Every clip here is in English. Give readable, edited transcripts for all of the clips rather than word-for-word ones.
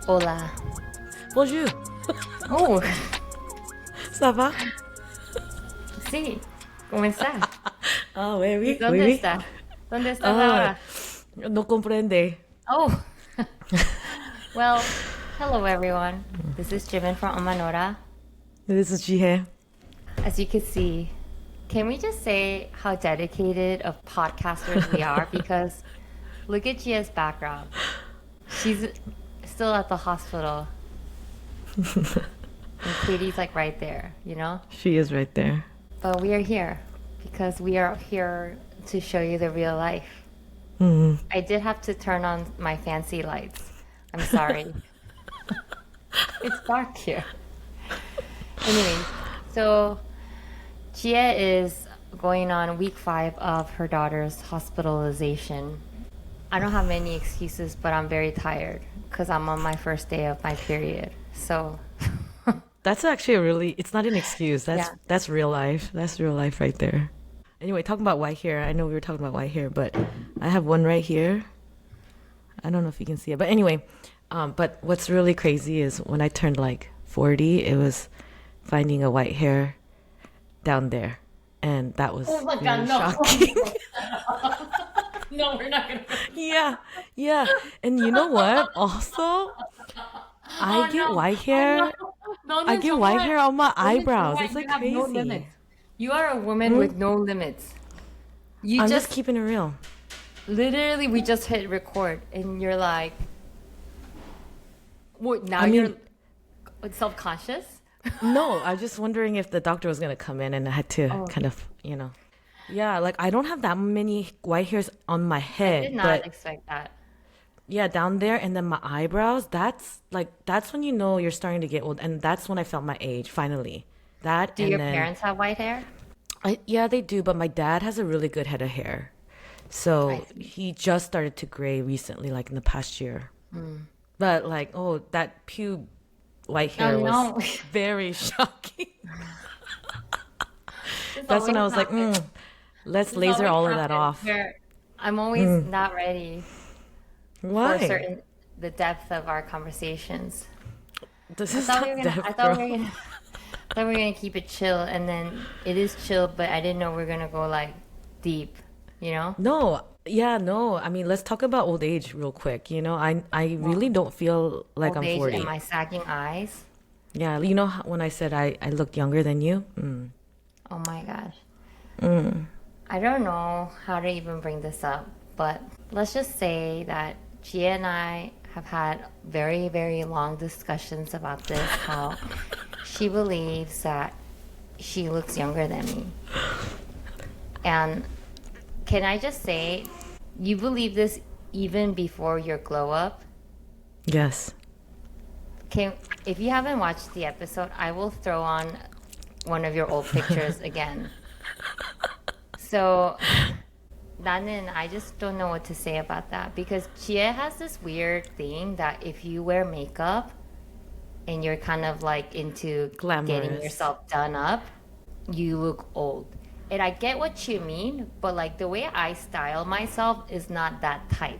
Hola. Bonjour. Oh, Ça va? sí. ¿Cómo está? Ah, oui, ¿Y oui, oui, dónde oui. está? ¿Dónde estás Ah, ahora? no comprende. Oh, well, hello everyone. This is Jimin from UmmaNola. This is Jihye. As you can see, can we just say how dedicated of podcasters we are? Because look at Jia's background. She's still at the hospital, and Katie's like right there, you know? She is right there. But we are here because we are here to show you the real life. I did have to turn on my fancy lights. I'm sorry. It's dark here. Anyways, so Jihye is going on week 5 of her daughter's hospitalization. I don't have many excuses, but I'm very tired because I'm on my first day of my period. So That's actually it's not an excuse. Yeah. That's real life. That's real life right there. Anyway, talking about white hair. I know we were talking about white hair, but I have one right here. I don't know if you can see it. But anyway, but what's really crazy is when I turned like 40, it was finding a white hair down there. And that was Oh my very God, no. shocking. no, we're not gonna. Yeah, yeah. And you know what? Also, I get no. white hair. I get white hair on my eyebrows. It's like You have no crazy. limits. You are a woman with no limits. You I'm just just keeping it real. literally we just hit record and you're like, what? Now I mean- you're self-conscious. No, I'm just wondering if the doctor was gonna come in and I had to kind of, Yeah, like I don't have that many white hairs on my head, Did not but expect that. yeah, down there and then my eyebrows, that's when you know you're starting to get old, and that's when I felt my age finally. That Do and your then parents have white hair? yeah, they do, but my dad has a really good head of hair. So he just started to gray recently, like in the past year. But like, oh, that pube white hair no. was very shocking. This That's when I always was like, happens. let's This laser always all of that happens off. where I'm always not ready for Why? the depth of our conversations. This I is thought we not were gonna, depth, I thought we girl. were gonna, I thought we were gonna keep it chill, and then it is chill, but I didn't know we were gonna go like deep, you know? No, yeah, no. I mean, let's talk about old age real quick. I really don't feel like Old I'm age 40. and my sagging eyes. Yeah, when I said I look younger than you? Oh my gosh. I don't know how to even bring this up, but let's just say that Gia and I have had very, very long discussions about this, how she believes that she looks younger than me. And can I just say, you believe this even before your glow up? Yes. If you haven't watched the episode, I will throw on one of your old pictures again. So, 나는, I just don't know what to say about that, because Jihye has this weird thing that if you wear makeup and you're kind of like into getting Glamorous. yourself done up, you look old. And I get what you mean, but like the way I style myself is not that type.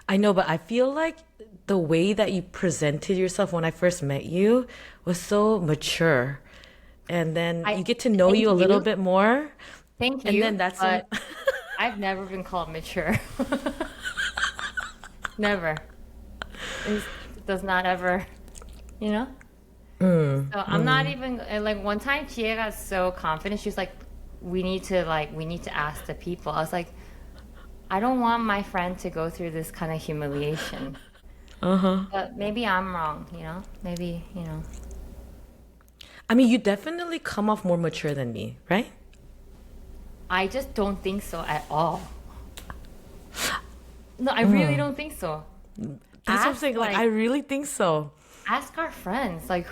I know, but I feel like the way that you presented yourself when I first met you was so mature. And then you get to know thank you a little you. bit more. Thank And you, then that's when- but I've never been called mature. Never. It does not ever, you know? So I'm not even, like one time Chia got so confident, she was like, we need to ask the people. I was like, I don't want my friend to go through this kind of humiliation. But maybe I'm wrong, you know? Maybe, you know. I mean, you definitely come off more mature than me, right? I just don't think so at all. No, I really don't think so. That's what I'm saying. Like, I really think so. Ask our friends, like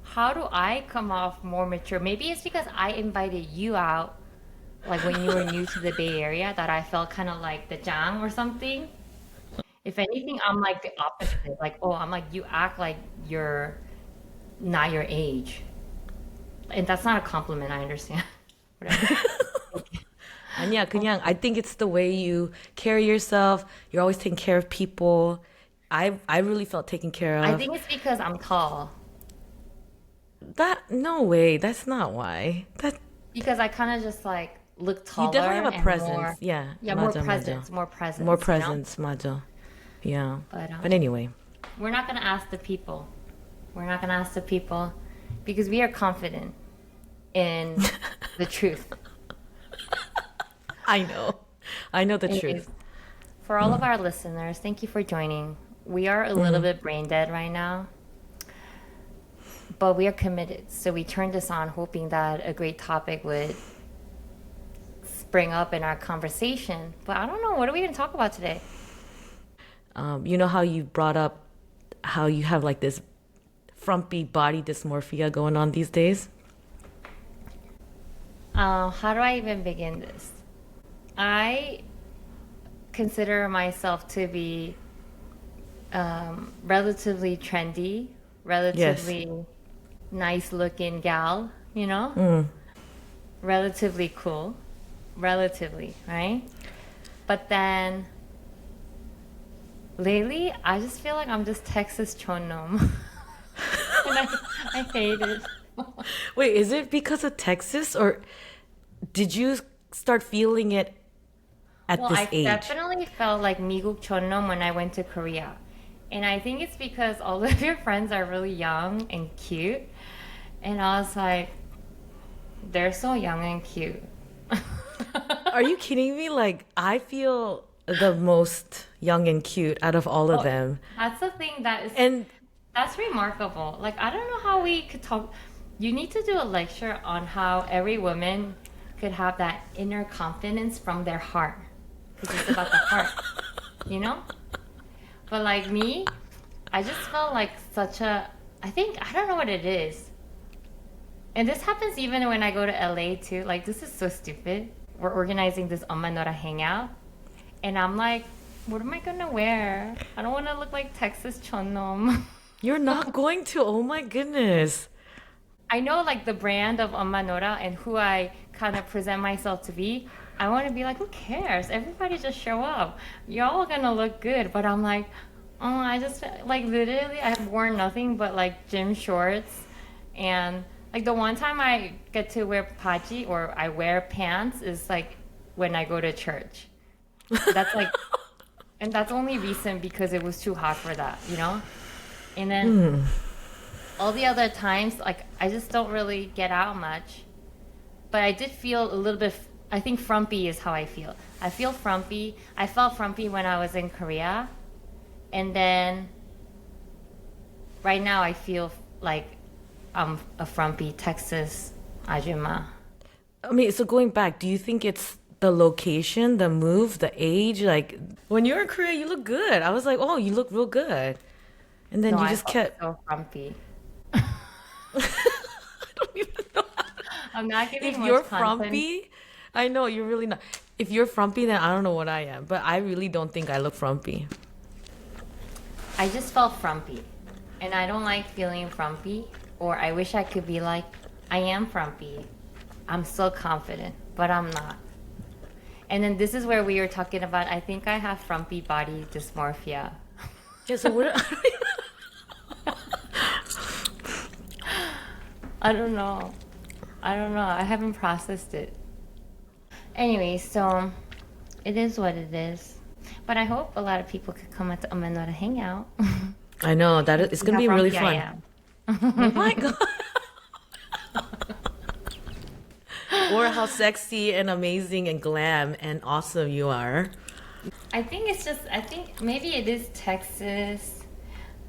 how do I come off more mature? Maybe it's because I invited you out, like when you were new to the Bay Area, that I felt kind of like the Jang or something. If anything, I'm like the opposite. Like, oh, I'm like, you act like you're not your age. And that's not a compliment, I understand. Whatever. 아니야, 그냥 I think it's the way you carry yourself. You're always taking care of people. I really felt taken care I of. think it's because I'm tall. No way, that's not why. That Because I kind of just like look you definitely taller have a and presence. more, Yeah, yeah, 맞아, 맞아. more More presence, you know? presence, 맞아. Yeah. But But anyway, we're not gonna ask the people. We're not gonna ask the people because we are confident in the truth. I know. I know the Anyways, truth. for all of our listeners, thank you for joining. We are a little bit brain dead right now, but we are committed. So we turned this on hoping that a great topic would spring up in our conversation. But I don't know. What are we going to talk about today? You know how you brought up how you have like this frumpy body dysmorphia going on these days? How do I even begin this? I consider myself to be relatively trendy, relatively nice looking gal, you know? Relatively cool, relatively, right? But then lately, I just feel like I'm just Texas chonnom. And I hate it. Wait, is it because of Texas or did you start feeling it at Well, this I age? definitely felt like 미국 chonnom when I went to Korea. And I think it's because all of your friends are really young and cute. And I was like, they're so young and cute. Are you kidding me? Like, I feel the most young and cute out of all of them. That's the thing And that's remarkable. Like, I don't know how we could talk. You need to do a lecture on how every woman could have that inner confidence from their heart. Because it's about the heart, you know? But like me, I just felt like I don't know what it is. And this happens even when I go to LA too. Like, this is so stupid. We're organizing this UmmaNola hangout. And I'm like, what am I gonna wear? I don't want to look like Texas chonnom. you're not going to. Oh my goodness. I know like the brand of UmmaNola and who I kind of present myself to be. I want to be like, who cares? Everybody just show up. You're all gonna look good. But I'm like, oh, I just like literally I've worn nothing but like gym shorts. And like the one time I get to wear paji or I wear pants is like when I go to church. That's like, and that's only recent because it was too hot for that, you know? And then all the other times, like, I just don't really get out much. But I did feel a little bit, I think frumpy is how I feel. I feel frumpy. I felt frumpy when I was in Korea. And then right now I feel like I'm a frumpy Texas ajumma. I mean, so going back, do you think it's the location, the move, the age? Like, when you're in Korea, you look good. I was like, oh, you look real good. And then No, you I just felt kept. so frumpy. I don't even know. I'm not giving If much you're content. frumpy, I know you're really not. If you're frumpy, then I don't know what I am. But I really don't think I look frumpy. I just felt frumpy. And I don't like feeling frumpy. Or I wish I could be like, I am frumpy. I'm so confident, but I'm not. And then this is where we were talking about, I think I have frumpy body dysmorphia. Yeah, so what? I don't know. I haven't processed it. Anyway, so it is what it is. But I hope a lot of people could come at the UmmaNola hangout. I know that it's gonna How be really frumpy I fun. am. Oh my god. Or how sexy and amazing and glam and awesome you are. I think maybe it is Texas,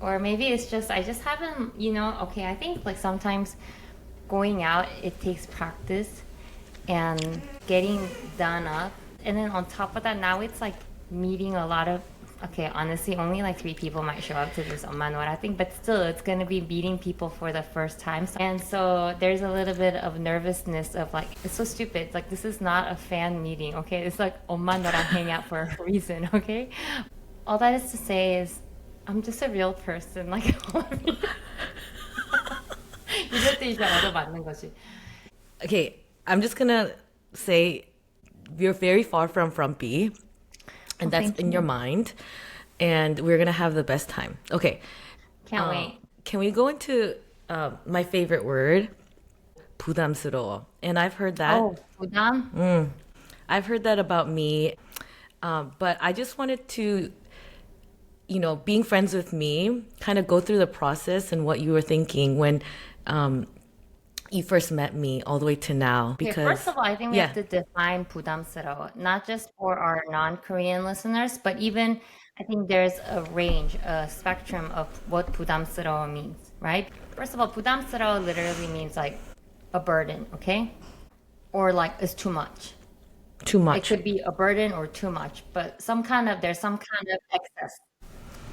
or maybe it's just, I just haven't, okay, I think like sometimes going out, it takes practice and getting done up. And then on top of that, now it's like meeting a lot of, okay, honestly, only like 3 people might show up to this UmmaNola, I think, but still, it's going to be meeting people for the first time. And so there's a little bit of nervousness of like, it's so stupid. It's like, this is not a fan meeting, okay? It's like UmmaNola hangout for a reason, okay? All that is to say is, I'm just a real person, like all of you. 이것도 이제 얻어맞는 거지. Okay, I'm just gonna say you're very far from frumpy, and that's thank in your mind. and we're gonna have the best time. Okay. Can't wait. Can we go into my favorite word? 부담스러워. And I've heard that. Oh, 부담? I've heard that about me. But I just wanted to, being friends with me, kind of go through the process and what you were thinking when you first met me all the way to now. Okay, Because, first of all, I think we have to define 부담스러워, not just for our non-Korean listeners, but even I think there's a range, a spectrum of what 부담스러워 means, right? First of all, 부담스러워 literally means like a burden, okay? Or like it's too much. too It much. could be a burden or too much, but there's some kind of excess.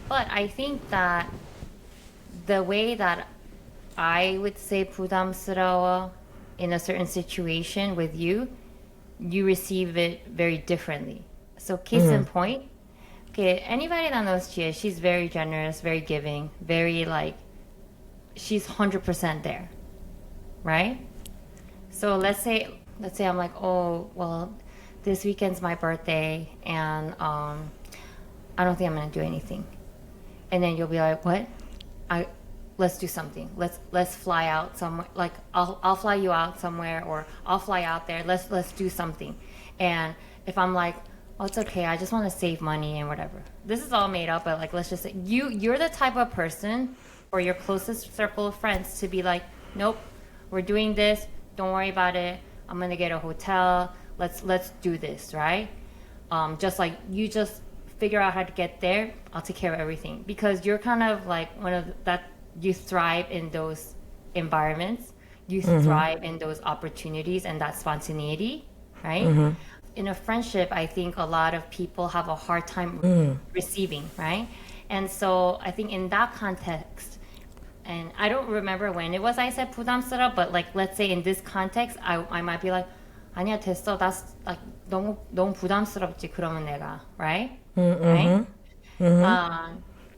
But I think that the way that I would say 부담스러워 in a certain situation with you, you receive it very differently. So case in point, okay, anybody that knows Jihye, she's very generous, very giving, very like, she's 100% there, right? So let's say I'm like, oh, well, this weekend's my birthday and I don't think I'm gonna do anything. And then you'll be like, what? Let's do something. Let's fly out somewhere. Like I'll fly you out somewhere, or I'll fly out there. Let's do something. And if I'm like, oh, it's okay, I just want to save money and whatever. This is all made up, but like let's just say you're the type of person or your closest circle of friends to be like, nope, we're doing this. Don't worry about it. I'm gonna get a hotel. Let's do this, right? Just like you just figure out how to get there. I'll take care of everything because you're kind of like one of that. You thrive in those environments. You thrive in those opportunities and that spontaneity, right? In a friendship, I think a lot of people have a hard time receiving, right? And so I think in that context, and I don't remember when it was I said 부담스러워, but like let's say in this context, I might be like, 아니야 됐어, that's like 너무 부담스럽지 그러면 내가, right? Right?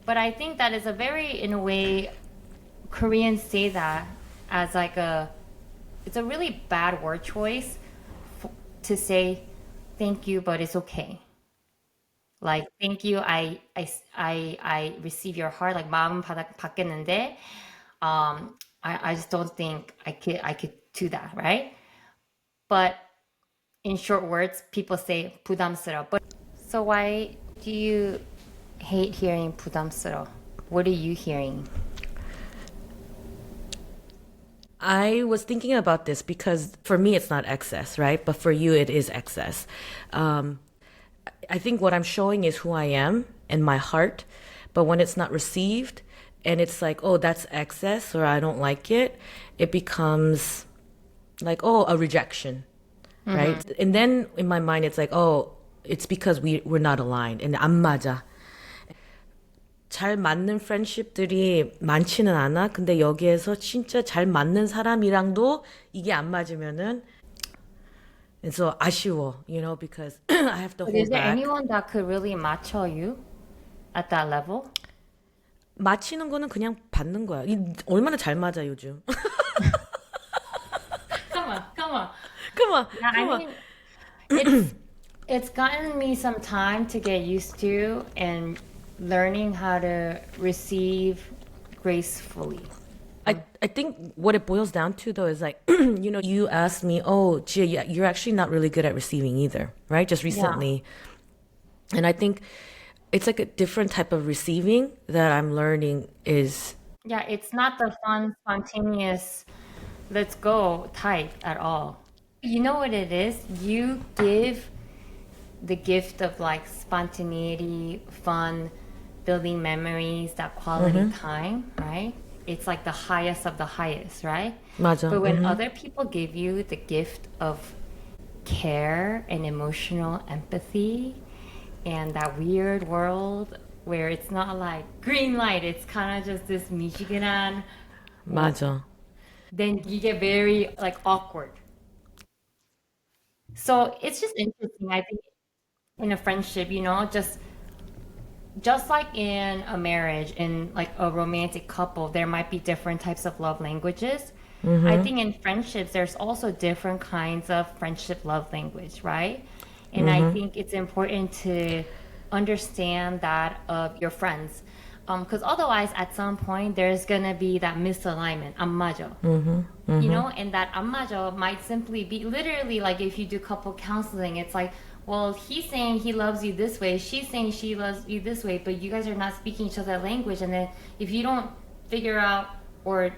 But I think that is a very, in a way, Koreans say that as like it's a really bad word choice to say thank you, but it's okay. Like thank you, I receive your heart. Like 마음은 받겠는데, I just don't think I could do that, right? But in short words, people say 부담스러워. But so why do you hate hearing 부담스러워? What are you hearing? I was thinking about this because for me it's not excess, right? But for you it is excess. I think what I'm showing is who I am and my heart, but when it's not received and it's like, oh, that's excess or I don't like it, it becomes like, oh, a rejection, right? And then in my mind it's like, oh, it's because we're not aligned and 안 맞아. 잘 맞는 friendship들이 많지는 않아. 근데 여기에서 진짜 잘 맞는 사람이랑도 이게 안 맞으면은 and so 아쉬워, because I have to But hold is there back. anyone that could really match you at that level? 맞히는 거는 그냥 받는 거야. 얼마나 잘 맞아 요즘. Come on, come on. Come on, Yeah, come I on. mean, it's gotten me some time to get used to and learning how to receive gracefully. I think what it boils down to though is like, you asked me, oh, Jihye, you're actually not really good at receiving either, right? Just recently. And I think it's like a different type of receiving that I'm learning is. Yeah, it's not the fun, spontaneous, let's go type at all. You know what it is? You give the gift of like spontaneity, fun, building memories, that quality time, right? It's like the highest of the highest, right? 맞아. But when other people give you the gift of care and emotional empathy and that weird world where it's not like green light, it's kind of just this 미지근한, 맞아. then you get very like awkward. So it's just interesting, I think, in a friendship, just like in a marriage, in like a romantic couple, there might be different types of love languages. I think in friendships, there's also different kinds of friendship love language, right? And I think it's important to understand that of your friends. Because otherwise, at some point, there's gonna be that misalignment, 안맞아. You know, and that 안맞아 might simply be literally like if you do couple counseling, it's like, well, he's saying he loves you this way, she's saying she loves you this way, but you guys are not speaking each other's language. And then if you don't figure out or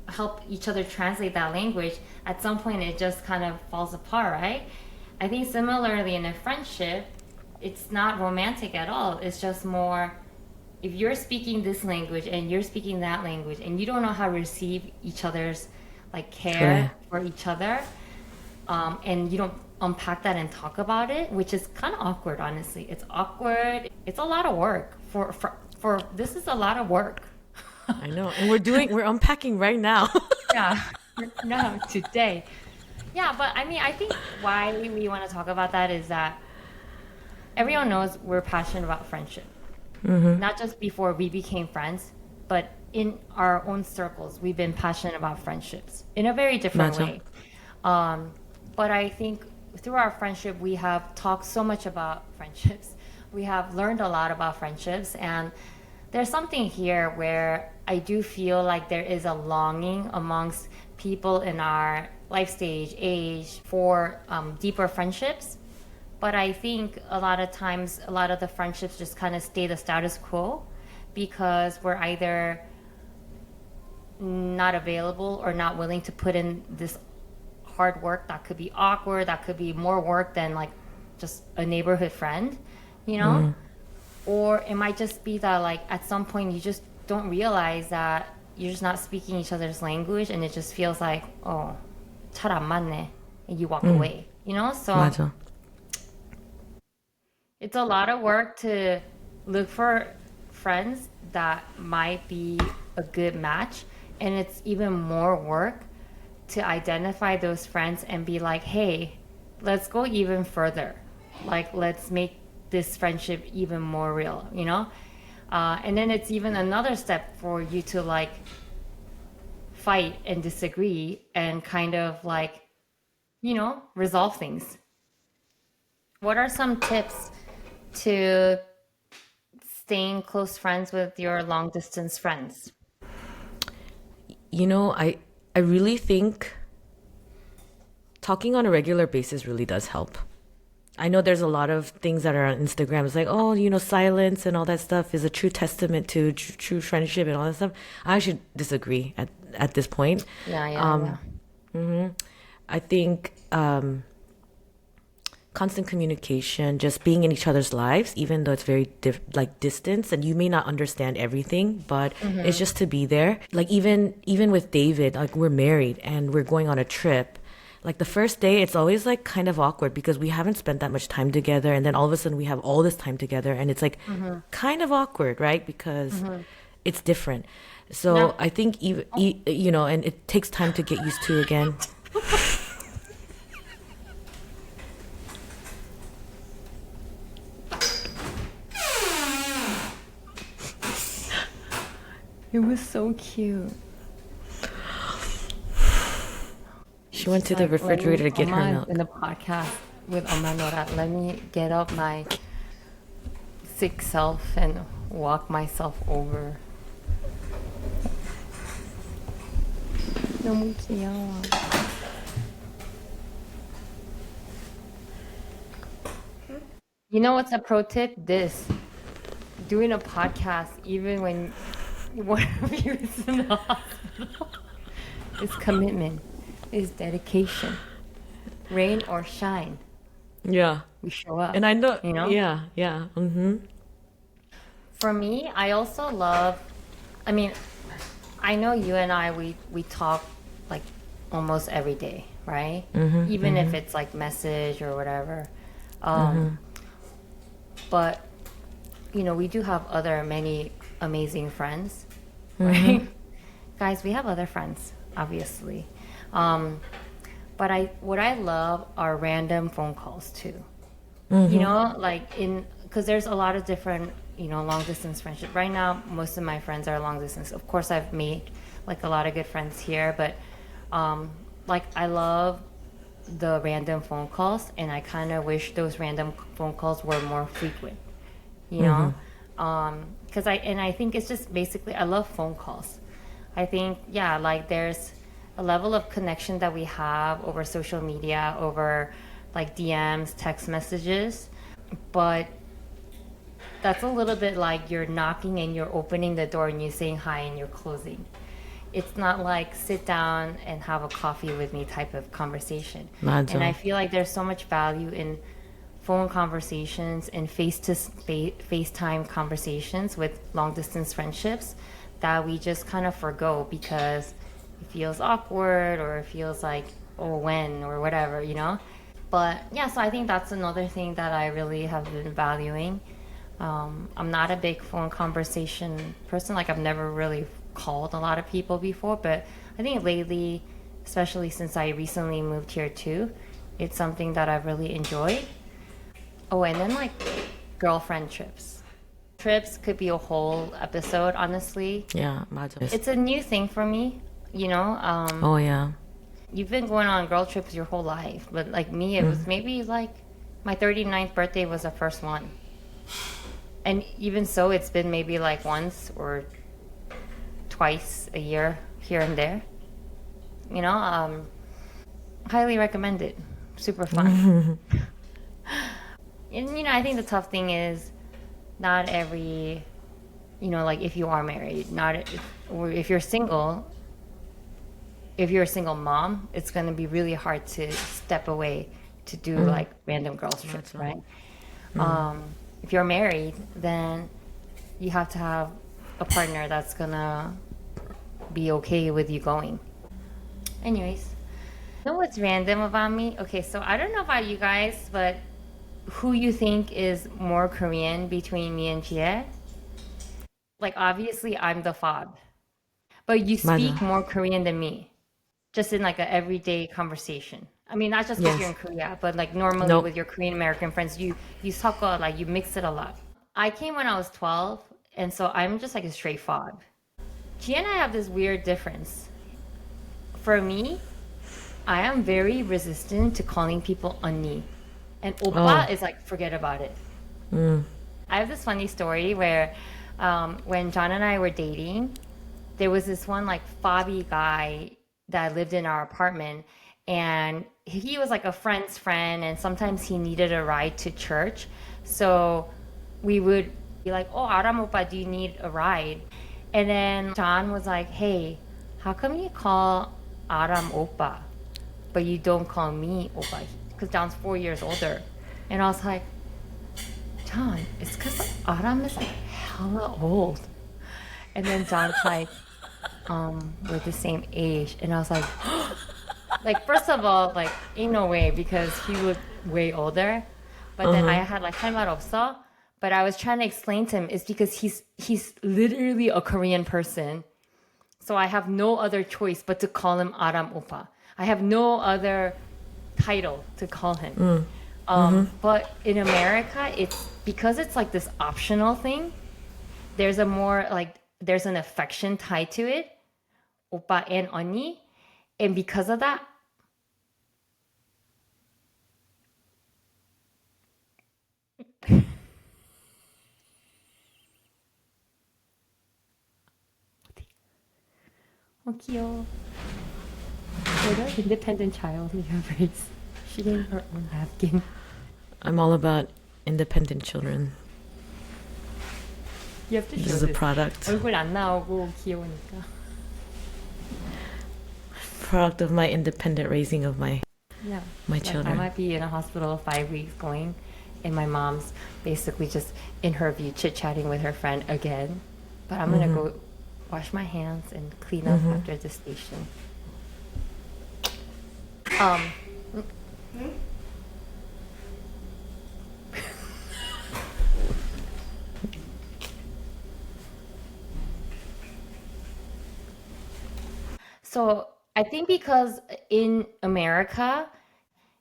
help each other translate that language, at some point it just kind of falls apart, right? I think similarly in a friendship, it's not romantic at all. It's just more, if you're speaking this language and you're speaking that language and you don't know how to receive each other's like care for each other, and you don't unpack that and talk about it, which is kind of awkward, honestly. It's awkward. It's a lot of work for this is a lot of work. I know. And we're unpacking right now. Yeah. No, today. Yeah, but I mean, I think why we want to talk about that is that everyone knows we're passionate about friendship. Not just before we became friends, but in our own circles, we've been passionate about friendships in a very different way. But I think through our friendship, we have talked so much about friendships. We have learned a lot about friendships. And there's something here where I do feel like there is a longing amongst people in our life stage, age, for deeper friendships. But I think a lot of times, a lot of the friendships just kind of stay the status quo because we're either not available or not willing to put in this hard work that could be awkward, that could be more work than like just a neighborhood friend, you know? Or it might just be that like at some point you just don't realize that you're just not speaking each other's language and it just feels like, oh, 잘 안 맞네, and you walk away, you know? So 맞아. it's a lot of work to look for friends that might be a good match. And it's even more work to identify those friends and be like, hey, let's go even further. Like, let's make this friendship even more real, you know? And then it's even another step for you to like fight and disagree and kind of like, you know, resolve things. What are some tips to staying close friends with your long distance friends? You know, I really think talking on a regular basis really does help. I know there's a lot of things that are on Instagram. It's like, oh, you know, silence and all that stuff is a true testament to true friendship and all that stuff. I actually disagree at this point. Yeah. I think constant communication, just being in each other's lives, even though it's very like distance, and you may not understand everything, but it's just to be there. Like even with David, like we're married and we're going on a trip. Like the first day, it's always like kind of awkward because we haven't spent that much time together, and then all of a sudden we have all this time together, and it's like kind of awkward, right? Because it's different. So No. I think even you know, and it takes time to get used to again. It was so cute. She went to the refrigerator to get her milk. In the podcast with UmmaNola, let me get up my sick self and walk myself over. 너무 귀여워. You know what's a pro tip? This. Doing a podcast even when one of you is in the hospital is commitment, is dedication. Rain or shine, Yeah. we show up. And I know, you know? yeah. For me, I also love, I mean, I know you and I, we talk like almost every day, right? Even if it's like message or whatever. But, you know, we do have many amazing friends, right? Guys, we have other friends, obviously. But what I love are random phone calls too. You know, like because there's a lot of different, you know, long distance friendship. Right now, most of my friends are long distance. Of course, I've made like a lot of good friends here, but like I love the random phone calls, and I kind of wish those random phone calls were more frequent. you know? Because I think it's just basically, I love phone calls. I think, yeah, like there's a level of connection that we have over social media, over like DMs, text messages, but that's a little bit like you're knocking and you're opening the door and you're saying hi and you're closing. It's not like sit down and have a coffee with me type of conversation. 맞아. And I feel like there's so much value in phone conversations and FaceTime conversations with long distance friendships that we just kind of forgo because it feels awkward or it feels like, oh, when or whatever, you know? But yeah, so I think that's another thing that I really have been valuing. I'm not a big phone conversation person. Like I've never really called a lot of people before, but I think lately, especially since I recently moved here too, it's something that I've really enjoyed. Oh, and then like girlfriend trips. Trips could be a whole episode, honestly. Yeah, 맞아. It's a new thing for me, you know. Oh yeah. You've been going on girl trips your whole life, but like me, it was maybe like my 39th birthday was the first one. And even so, it's been maybe like once or twice a year here and there. You know, highly recommend it. Super fun. And you know, I think the tough thing is not every, you know, like if you are married, or if you're single, if you're a single mom, it's going to be really hard to step away to do like random girls trips, right? If you're married, then you have to have a partner that's going to be okay with you going. Anyways, you know what's random about me? Okay, so I don't know about you guys, but who you think is more Korean between me and Jihye? Like obviously I'm the fob, but you speak 맞아. more Korean than me. Just in like a everyday conversation. I mean, not just because you're in Yes. Korea, but like normally Nope. with your Korean American friends, you talk a like you mix it a lot. I came when I was 12, and so I'm just like a straight fob. Gia and I have this weird difference. For me, I am very resistant to calling people unnie, and oppa Oh. is like forget about it. I have this funny story where when John and I were dating, there was this one like fobby guy that lived in our apartment, and he was like a friend's friend, and sometimes he needed a ride to church. So we would be like, oh, Aram oppa, do you need a ride? And then John was like, hey, how come you call Aram oppa, but you don't call me oppa? Because John's 4 years older. And I was like, John, it's because Aram is like hella old. And then John's like, we're the same age. And I was like, first of all, like, ain't no way because he looked way older. But then I had like, 할 말 없어? But I was trying to explain to him it's because he's literally a Korean person. So I have no other choice but to call him Aram Oppa. I have no other title to call him. But in America, it's because it's like this optional thing. There's a more like there's an affection tied to it, oppa and 언니, and because of that, oh 귀여워. What an independent child we have raised. She ate her own napkin. I'm all about independent children. You have to show This is a this. product. 얼굴 안 나오고 귀여우니까. Product of my independent raising of my Yeah. my Like, I children. might be in a hospital 5 weeks going, and my mom's basically just in her view chit chatting with her friend again. But I'm gonna go wash my hands and clean up after the station. So I think because in America,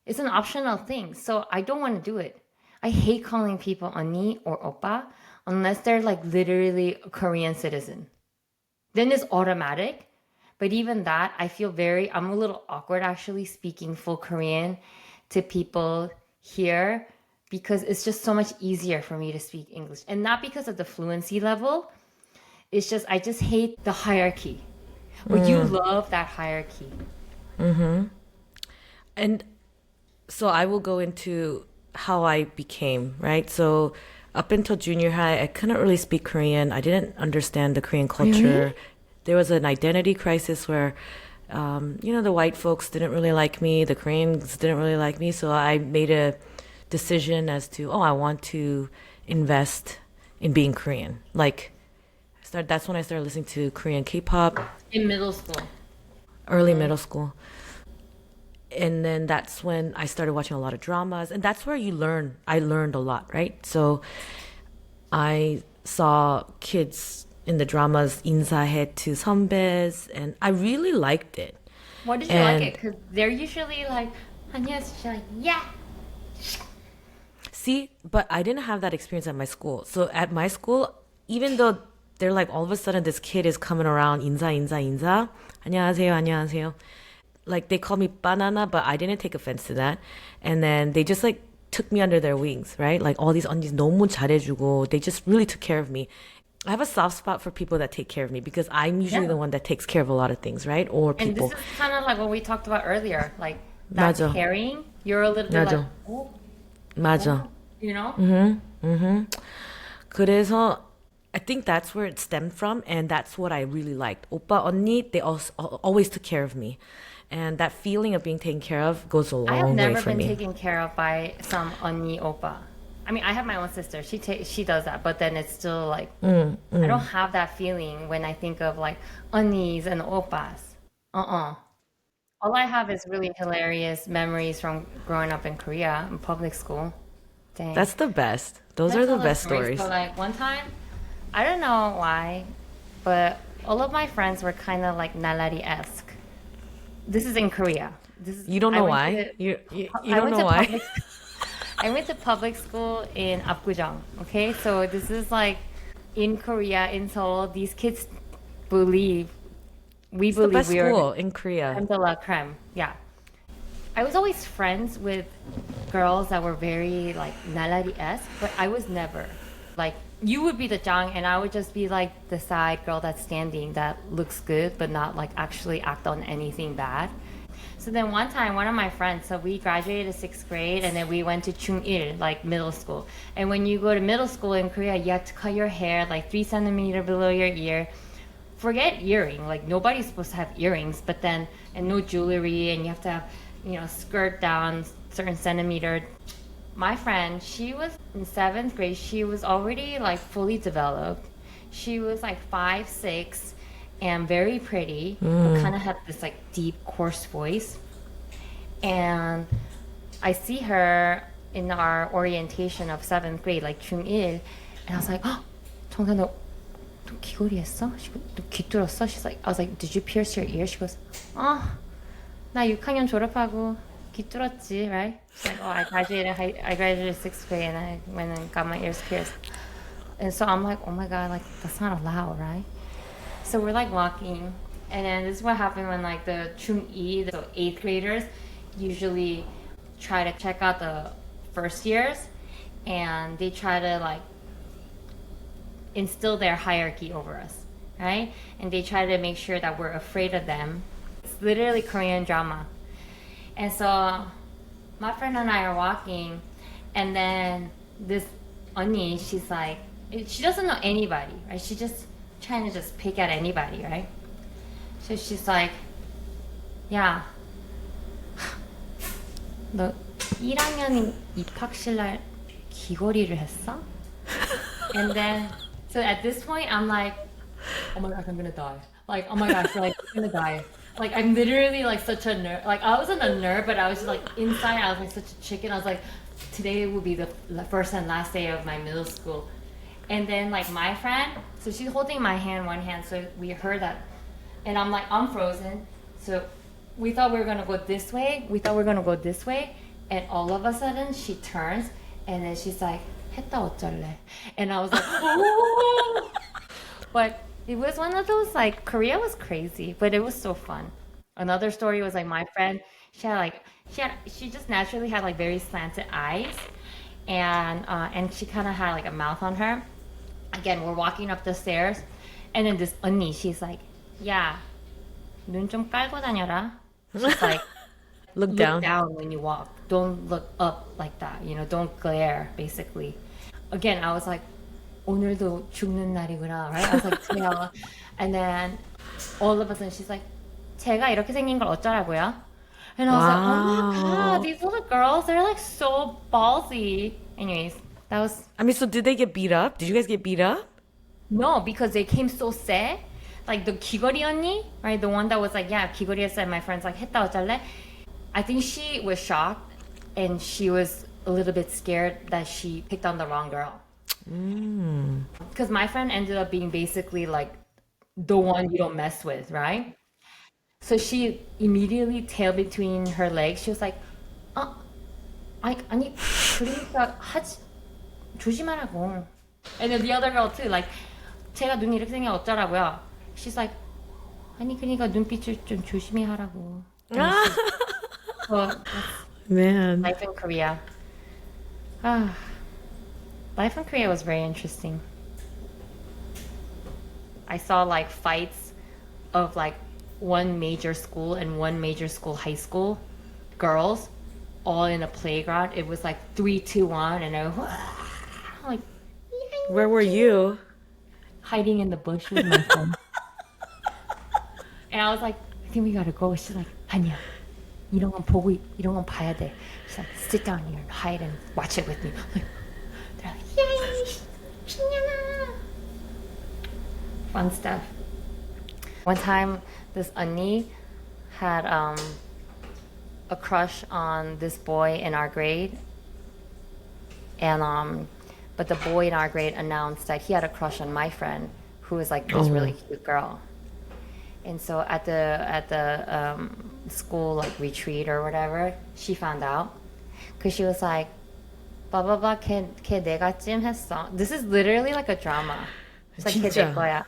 it's an optional thing. So I don't want to do it. I hate calling people 언니 or oppa unless they're like literally a Korean citizen. Then it's automatic. But even that, I'm a little awkward actually speaking full Korean to people here because it's just so much easier for me to speak English. And not because of the fluency level. It's just, I just hate the hierarchy. But you love that hierarchy. And so I will go into how I became, right? So up until junior high, I couldn't really speak Korean. I didn't understand the Korean culture. Really? There was an identity crisis where, the white folks didn't really like me, the Koreans didn't really like me. So I made a decision as to, I want to invest in being Korean. That's when I started listening to Korean K-pop, In middle school. early middle school. And then that's when I started watching a lot of dramas, and that's where you learn. I learned a lot, right? So I saw kids in the dramas 인사해 to 선배s, and I really liked it. What did you like it? Because they're usually like, 안녕하세요. Like, yeah. See, but I didn't have that experience at my school. So at my school, even though they're like all of a sudden this kid is coming around 인사 안녕하세요 안녕하세요. Like they called me banana, but I didn't take offense to that. And then they just like took me under their wings, right? Like all these 언니s 너무 잘해주고, they just really took care of me. I have a soft spot for people that take care of me because I'm usually the one that takes care of a lot of things, right? Or And people. this is kind of like what we talked about earlier. Like that 맞아. caring, you're a little bit 맞아. like, oh, 맞아. you know? 그래서 I think that's where it stemmed from, and that's what I really liked. 오빠, 언니, they also always took care of me. And that feeling of being taken care of goes a I have long way never for been me. taken care of by some unnie oppa. I mean, I have my own sister. She does that, but then it's still like I don't have that feeling when I think of like unnies and oppas. All I have is really hilarious memories from growing up in Korea in public school. Dang. That's the best. Those That's are the all best stories. stories. So like one time, I don't know why, but all of my friends were kind of like Nalari-esque. This is in Korea. You don't know why? You don't know why? I went to public school in Apgujeong. Okay, so this is like in Korea, in Seoul. These kids believe It's the best we are school in Korea. creme de la creme. Yeah, I was always friends with girls that were very like Nalari-esque, but I was never like you would be the Jang and I would just be like the side girl that's standing that looks good but not like actually act on anything bad. So then one time, one of my friends, so we graduated 6th grade and then we went to Chung-il, like middle school. And when you go to middle school in Korea, you have to cut your hair like 3 centimeters below your ear. Forget earring, like nobody's supposed to have earrings, but then, and no jewelry, and you have to have, skirt down certain centimeter. My friend, she was in 7th grade, she was already like fully developed. She was like 5'6", and very pretty, but kind of had this like deep, coarse voice. And I see her in our orientation of 7th grade, like 중1, and I was like, oh, 정상 너 귀걸이 했어? 너 귀 뚫었어? I was like, did you pierce your ear? She goes, 나 6학년 졸업하고 귀 뚫었지, right? She's like, I graduated 6th grade and I went and got my ears pierced. And so I'm like, oh my God, like that's not allowed, right? So we're like walking, and then this is what happened when like the Chung-i, so 8th graders, usually try to check out the first years, and they try to like instill their hierarchy over us, right? And they try to make sure that we're afraid of them. It's literally Korean drama. And so my friend and I are walking, and then this unnie, she's like, she doesn't know anybody, right? She just trying to just pick at anybody, right? So she's like, 야, 너 1학년 입학식 날 귀걸이를 했어? And then, so at this point, I'm like, oh my gosh, I'm gonna die. Like, oh my gosh, like, I'm gonna die. Like, I'm literally like such a nerd. Like, I wasn't a nerd, but I was just like, inside, I was like such a chicken. I was like, today will be the first and last day of my middle school. And then like my friend, so she's holding my hand, one hand, so we heard that. And I'm like, I'm frozen. So we thought we were gonna go this way. And all of a sudden she turns and then she's like, 했다 어쩔래? And I was like, oh! But it was one of those, like, Korea was crazy, but it was so fun. Another story was like my friend, she just naturally had like very slanted eyes. and she kind of had like a mouth on her. Again, we're walking up the stairs, and then this unnie, she's like, "Yeah, 눈 좀 깔고 다녀라." She's like, Look look down. down when you walk. Don't look up like that. You know, don't glare, basically. Again, I was like, 오늘도 죽는 날이구나, right? I was like, yeah. And then all of a sudden she's like, 제가 이렇게 생긴 걸 어쩌라고요? And I was like, oh my god, these little girls, they're like so ballsy. Anyways, that was I mean, so did they get beat up? Did you guys get beat up? no, because they came so sad. Like the 귀걸이 언니, right? The one that was like, yeah, 귀걸이 said my friend's like, 했다 어쩔래? I think she was shocked and she was a little bit scared that she picked on the wrong girl. Because my friend ended up being basically like the one you don't mess with, right? So she immediately tail between her legs. She was like, 아, 아니, 그러니까 하지, 조심하라고. And then the other girl too, like, 제가 눈이 이렇게 생겨 어쩌라고요? She's like, 아니, 그러니까 눈빛을 좀 조심히 하라고. So that's Man. life in Korea. Ah, life in Korea was very interesting. I saw like fights of like one major school and one major school high school girls all in a playground. It was like 3, 2, 1, and I was like Where were you? hiding in the bush with my phone. And I was like, I think we gotta go. She's like, 아니야. 이런 건 봐야 돼. She's like, sit down here and hide and watch it with me. Like, they're like, yay, 신년아. Fun stuff. One time, this unnie had a crush on this boy in our grade, and but the boy in our grade announced that he had a crush on my friend, who was like this really cute girl. And so at the school like retreat or whatever, she found out because she was like, blah blah blah. 걔 내가 찜했어. This is literally like a drama. It's like 걔 내 거야.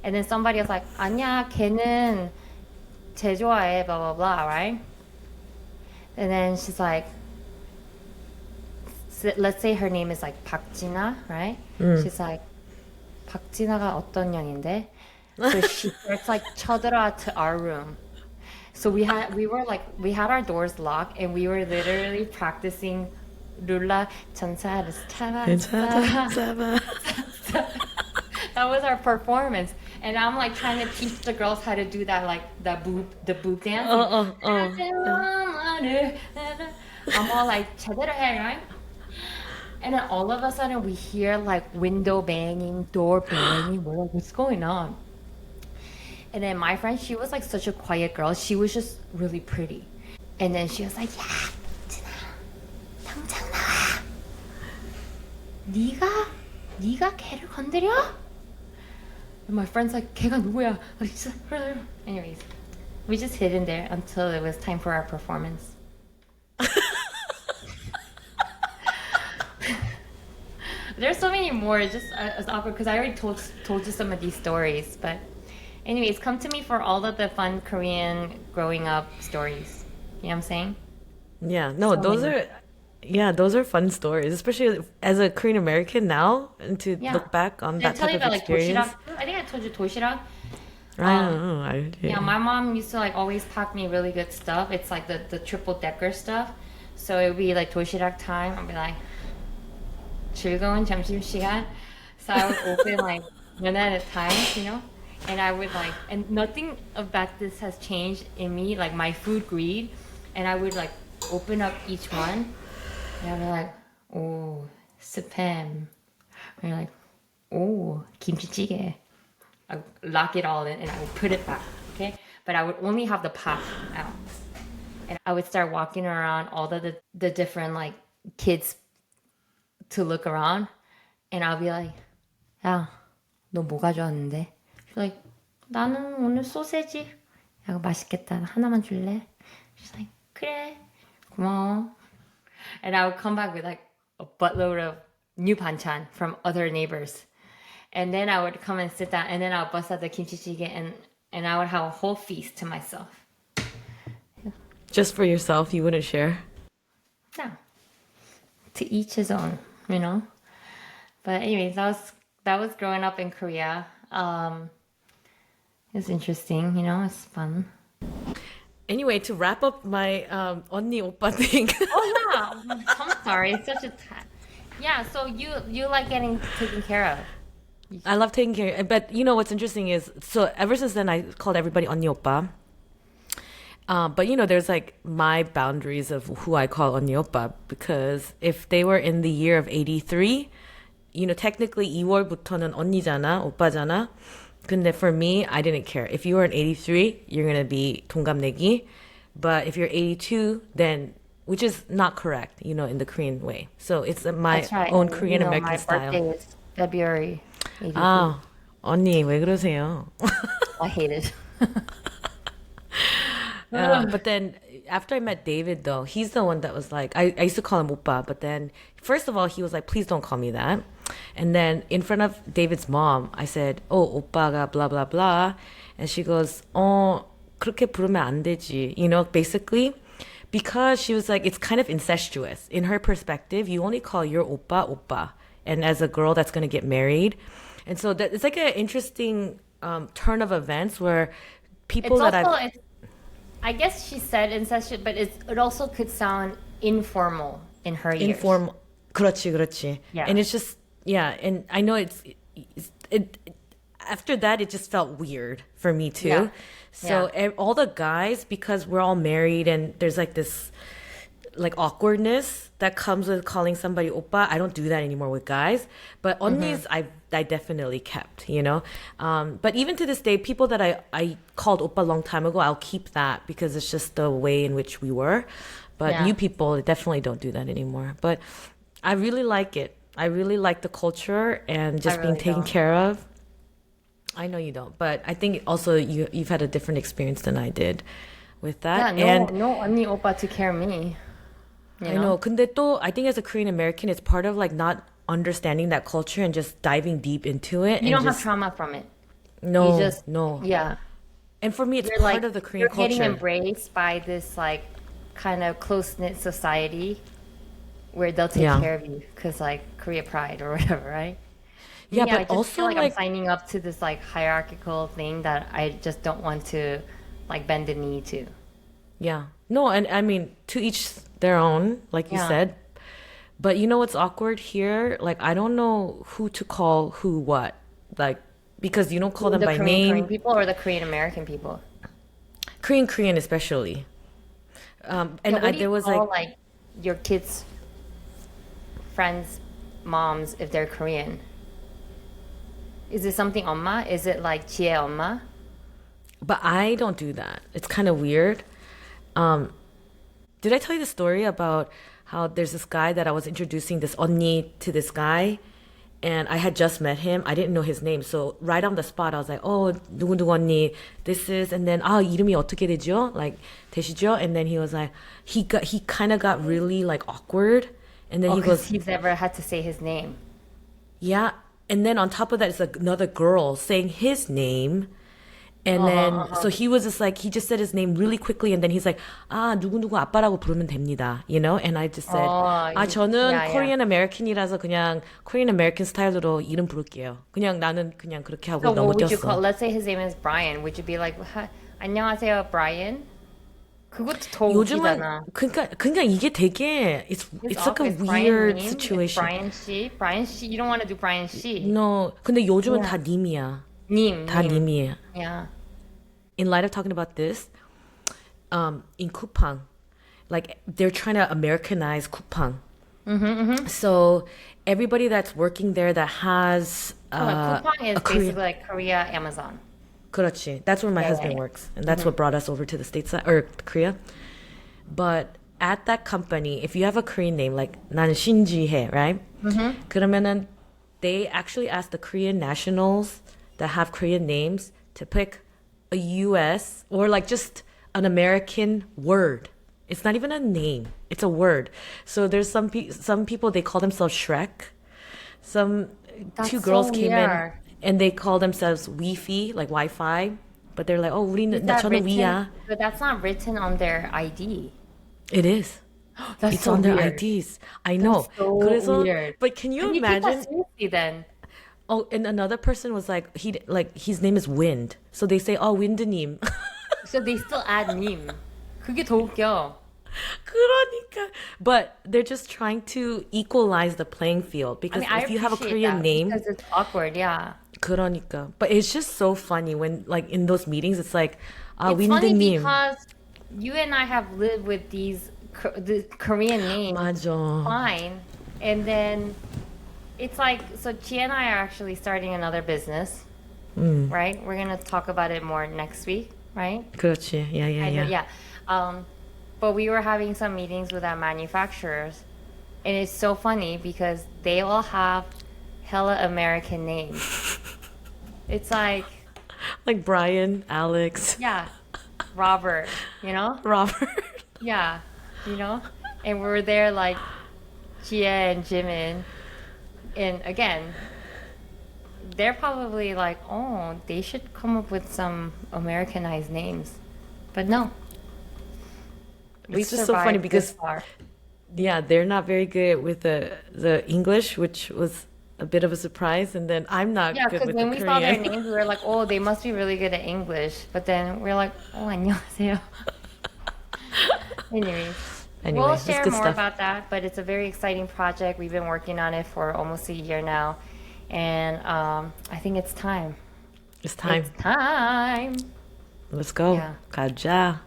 And then somebody was like, 아니야, 걔는 쟤 좋아해, blah blah blah, right? And then she's like, let's say her name is like 박진아, right? She's like, 박진아가 어떤 년인데? So she starts like 쳐들어와 to our room. So we had our doors locked and we were literally practicing 룰라 전사를 잡아. That was our performance. And I'm like trying to teach the girls how to do that, like the boob dance. I'm all like 제대로 해, right? And then all of a sudden we hear like window banging, door banging. We're like, what's going on? And then my friend, she was like such a quiet girl. She was just really pretty. And then she was like, 야, 진아, 당장 나와. 네가 걔를 건드려? And my friend's like, 걔가 누구야? Anyways, we just hid in there until it was time for our performance. There's so many more. It's just it's awkward because I already told you some of these stories. But anyways, come to me for all of the fun Korean growing up stories. You know what I'm saying? Yeah, no, those are fun stories, especially as a Korean American now, and to look back on that type of experience. Like, I think I told you 도시락. I don't know. Yeah, my mom used to like always pack me really good stuff. It's like the triple decker stuff. So it would be like 도시락 time. I'd be like, 즐거운 점심시간. So I would open like one at a time, you know? And I would like, and nothing about this has changed in me, like my food greed. And I would like open up each one. And I'd be like, oh, spam. And you're like, oh, kimchi. I would lock it all in and I would put it back, okay? But I would only have the pot out. And I would start walking around all the different like kids to look around. And I'll be like, 야, 너 뭐 가져왔는데? She's like, 나는 오늘 소세지. 야, 맛있겠다. 하나만 줄래? She's like, 그래. 고마워. And I would come back with like a buttload of new banchan from other neighbors. And then I would come and sit down and then I would bust out the kimchi jjigae and I would have a whole feast to myself. Just for yourself, you wouldn't share? No. To each his own. you know. But anyways, that was growing up in Korea. It's interesting, it's fun. Anyway, to wrap up my 언니 오빠 thing. Oh yeah, I'm sorry. It's such a yeah. So you like getting taken care of. I love taking care, but you know what's interesting is so ever since then I called everybody 언니 오빠. But there's like my boundaries of who I call 언니 오빠 because if they were in the year of 83, technically 2월부터는 언니잖아, 오빠잖아. 근데 for me, I didn't care. If you were in 83, you're gonna be 동갑내기. But if you're 82, then which is not correct, in the Korean way. So it's my That's right. own And, Korean American my style. birthday is February 82. 아, 언니 왜 그러세요? I hate it. But then after I met David, though, he's the one that was like, I used to call him Oppa, but then first of all, he was like, please don't call me that. And then in front of David's mom, I said, oh, 오빠가 blah, blah, blah. And she goes, 그렇게 부르면 안 되지. Basically, because she was like, it's kind of incestuous. In her perspective, you only call your oppa, oppa. And as a girl that's going to get married. And so it's like an interesting turn of events where people It's that also, I've... I guess she said incestuous, but it also could sound informal in her ears. Informal. 그렇지, 그렇지. Yeah. And it's just, yeah. And I know it after that, it just felt weird for me too. Yeah. So Yeah. all the guys, because we're all married and there's like this like awkwardness that comes with calling somebody oppa. I don't do that anymore with guys. But onnis, I definitely kept, But even to this day, people that I called oppa a long time ago, I'll keep that because it's just the way in which we were. But Yeah. new people definitely don't do that anymore. But I really like it. I really like the culture and just being really taken don't. care of. I know you don't, but I think also you've had a different experience than I did with Yeah, that. no, And no 언니 오빠 to care me. I know. 근데 또 I think as a Korean American, it's part of like not understanding that culture and just diving deep into it. You and don't have just, trauma from it. no, You just no. yeah. And for me, it's You're part like of the Korean you're getting culture. embraced by this like kind of close knit society where they'll take Yeah. care of you because like Korea pride or whatever, right? Yeah, I but just also feel like like I'm signing up to this like hierarchical thing that I just don't want to like bend the knee to. yeah, no, and I mean to each their own, like you Yeah. said. But you know what's awkward here? Like I don't know who to call who what, like because you don't call them The by Korean name. people or the Korean American people. Korean especially. And Yeah, what do there you was call like like your kids' friends' moms if they're Korean? Is it something 엄마? Is it like Jihye 엄마? but I don't do that. It's kind of weird. Did I tell you the story about how there's this guy that I was introducing this 언니 to this guy, and I had just met him. I didn't know his name, so right on the spot I was like, "Oh, 누구누구 언니, this is," and then 이름이 어떻게 되죠? Like 되시죠? And then he was like, he kind of got really like awkward, and then Oh, he because goes, he's never had to say his name. yeah. And then on top of that, it's like another girl saying his name. And then, so he was just like, he just said his name really quickly. And then he's like, 누구누구 아빠라고 부르면 됩니다. And I just said, 저는 yeah, yeah. Korean American이라서 그냥 Korean American 스타일로 이름 부를게요. 그냥 나는 그냥 그렇게 하고 So what would you 넘어졌어. call? Let's say his name is Brian. Would you be like, 안녕하세요, Brian? 그것도 더 요즘은, 웃기잖아. 그러니까 이게 되게, it's like a Is Brian weird name? Is situation. Brian 씨. You don't want to do Brian 씨. No, 근데 요즘은 Yeah. 다 님이야. 님. 다 님이에요. Yeah. In light of talking about this, in Kupang, like they're trying to Americanize Kupang. So everybody that's working there that has Coupang is a Korean, basically like Korea Amazon. 그렇지. That's where my husband yeah. works, and that's what brought us over to the States or Korea. But at that company, if you have a Korean name, like 나는 신지혜, right? 그러면은 they actually ask the Korean nationals that have Korean names to pick a U.S. or like just an American word. It's not even a name; it's a word. So there's some people they call themselves Shrek. Some That's two girls so came weird. in and they call themselves Wi-Fi, like Wi-Fi, but they're like, oh, 우리는 Is that 저는 written? 위야. But that's not written on their ID. It is. That's It's so on their weird. IDs. I know. So 그래서, weird. but can you How do you take that imagine? seriously then? Oh, and another person was like, his name is Wind. So they say, oh, Wind님. So they still add 님. 그게 더 웃겨. 그러니까. But they're just trying to equalize the playing field I because mean, I if you have a appreciate Korean that name, because it's awkward, yeah. 그러니까. But it's just so funny when like in those meetings, it's like, It's funny 윈드님. because you and I have lived with the Korean names 맞아. fine, and then it's like so. Chi and I are actually starting another business, right? We're gonna talk about it more next week, right? 그렇지. Yeah, yeah, I know, yeah. yeah. But we were having some meetings with our manufacturers, and it's so funny because they all have hella American names. It's like, Like Brian, Alex, yeah, Robert, you know? Robert. Yeah, you know? And we were there like Jihye and Jimin. And again, they're probably like, oh, they should come up with some Americanized names. But no. We've It's just so funny survived this because far. yeah, they're not very good with the English, which was a bit of a surprise, and then I'm not Yeah, good because with the when we saw their Korean. names, we were like, oh, they must be really good at English. But then we're like, oh, 안녕하세요. Anyways, Anyway, we'll it's share good more stuff. about that, but it's a very exciting project. We've been working on it for almost a year now. And I think it's time. It's time. It's time. Let's go. Yeah. 가자.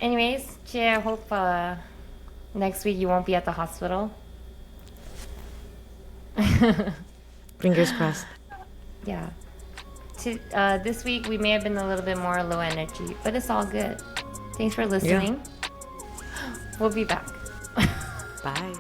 Anyways, Jay, I hope next week you won't be at the hospital. Fingers crossed. Yeah. This week we may have been a little bit more low energy, but it's all good. Thanks for listening. We'll be back. Bye.